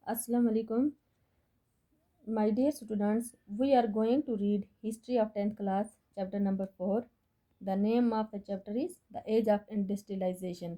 Assalamu alaikum. My dear students, we are going to read History of 10th class, chapter number 4. The name of the chapter is The Age of Industrialization.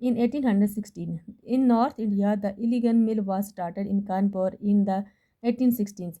in 1816. In North India, the Illigan mill was started in Kanpur in the 1816s.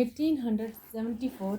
1874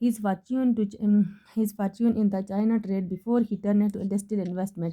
his fortune in the China trade before he turned to industrial investment।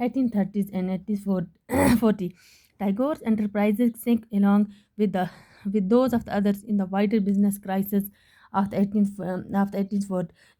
1830s and 1840। Tagore's enterprises sank along with those of the others in the wider business crisis of the 18th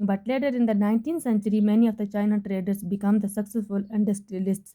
But later in the 19th century many of the China traders become the successful industrialists।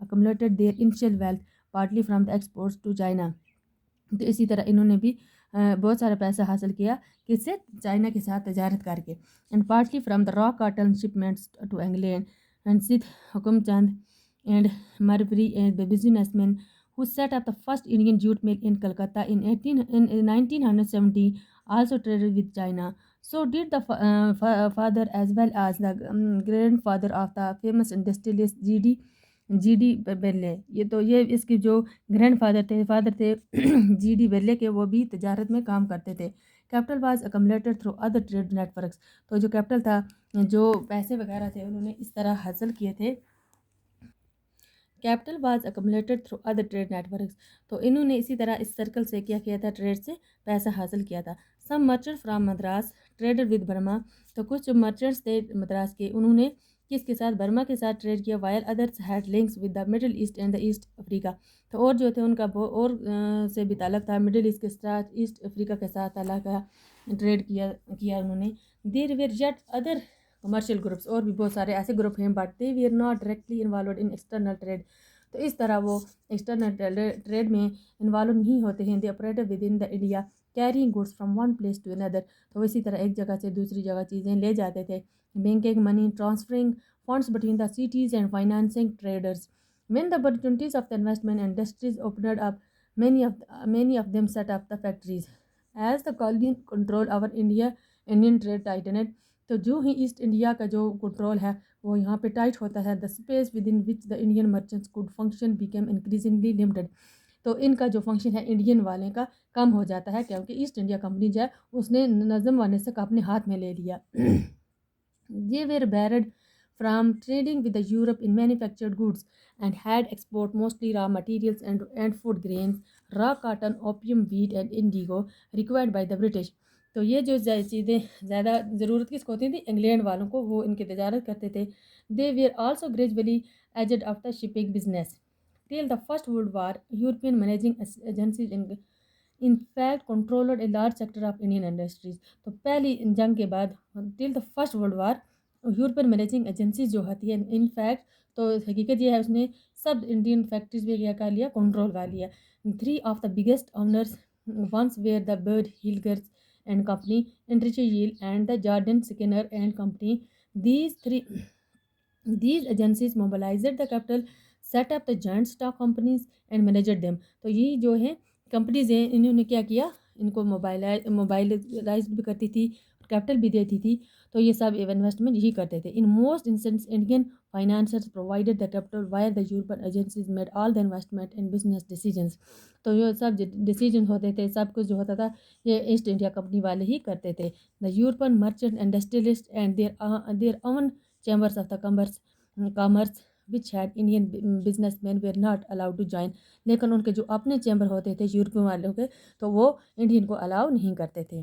accumulated their initial wealth partly from the exports to China. تو اسی طرح انہوں نے بھی بہت سارا پیسہ حاصل کیا کس سے؟ چائنا کے ساتھ تجارت کر کے. And partly from the raw cotton shipments to England and سدھ حکم چند اینڈ مربری and the businessman who set up the first Indian jute mill in Calcutta in 1970 also traded with China. So did the father as well as the grandfather of the famous industrialist G D Birla. یہ اس کے جو grand father تھے جی D بیرلے کے، وہ بھی تجارت میں کام کرتے تھے. Capital was accumulated through other trade networks. تو جو کیپٹل تھا، جو پیسے وغیرہ تھے، انہوں نے اس طرح حاصل کیے تھے. Capital was accumulated through other trade networks. تو انہوں نے اسی طرح اس سرکل سے کیا کیا تھا؟ ٹریڈ سے پیسہ حاصل کیا تھا. Some merchant from Madras traded with Burma. تو کچھ جو مرچنٹس تھے مدراس کے، انہوں نے کس کے ساتھ؟ برما کے ساتھ ٹریڈ کیا. While others had links with the Middle East and the East Africa. تو اور جو تھے ان کا اور سے بھی تعلق تھا مڈل ایسٹ کے ساتھ، ایسٹ افریقہ کے ساتھ تعلق کا ٹریڈ کیا انہوں نے. There were just other commercial groups, اور بھی بہت سارے ایسے گروپ ہیں، but they were not directly involved in external trade. تو اس طرح وہ ایکسٹرنل ٹریڈ میں انوالو نہیں ہوتے ہیں. They operate with in the India carrying goods from one place to another. تو اسی طرح ایک جگہ سے دوسری جگہ چیزیں لے جاتے تھے. Banking money transferring funds between the cities and financing traders. When the opportunities of the investment industries opened up, many of them set up the factories. As the colonial control over Indian trade tightened, تو جو ہی East India کا جو control ہے وہ یہاں پہ tight ہوتا ہے. the space within which the Indian merchants could function became increasingly limited. تو ان کا جو فنکشن ہے انڈین والے کا کم ہو جاتا ہے، کیونکہ ایسٹ انڈیا کمپنی جو ہے اس نے نظم و نسق اپنے ہاتھ میں لے لیا. They were barred from trading with the Europe in manufactured goods and had export mostly raw materials and food grains, raw cotton, opium, wheat and indigo required by the British. تو یہ جو چیزیں زیادہ ضرورت کس کو ہوتی تھی؟ انگلینڈ والوں کو، وہ ان کی تجارت کرتے تھے. They were also gradually edged of the shipping business. Till the First World War, European managing agencies in fact controlled a large sector of Indian industries. تو پہلی جنگ کے بعد till the First World War European managing agencies جو ہوتی ہیں in fact, تو حقیقت یہ ہے اس نے سب انڈین فیکٹریز بھی کیا کر لیا؟ کنٹرول کر لیا. 3 of the biggest owners once were the Bird Hillgers and Company, Enrico Yield and the Jardine Skinner and Company. These agencies mobilized the capital, set up the joint stock companies and managed them. تو یہ جو ہیں companies ہیں، انہوں نے کیا کیا؟ ان کو موبائلائز بھی کرتی تھی، کیپٹل بھی دیتی تھی. تو یہ سب انویسٹمنٹ یہی کرتے تھے. In most instance Indian financiers provided the capital while the European agencies made all the investment in business decisions. تو یہ سب ڈیسیجن ہوتے تھے، سب کچھ جو ہوتا تھا یہ ایسٹ انڈیا کمپنی والے ہی کرتے تھے. The European merchant industrialist and their own chambers of the commerce which had Indian businessmen were not allowed to join. لیکن ان کے جو اپنے چیمبر ہوتے تھے یورپین والوں کے، تو وہ انڈین کو الاؤ نہیں کرتے تھے.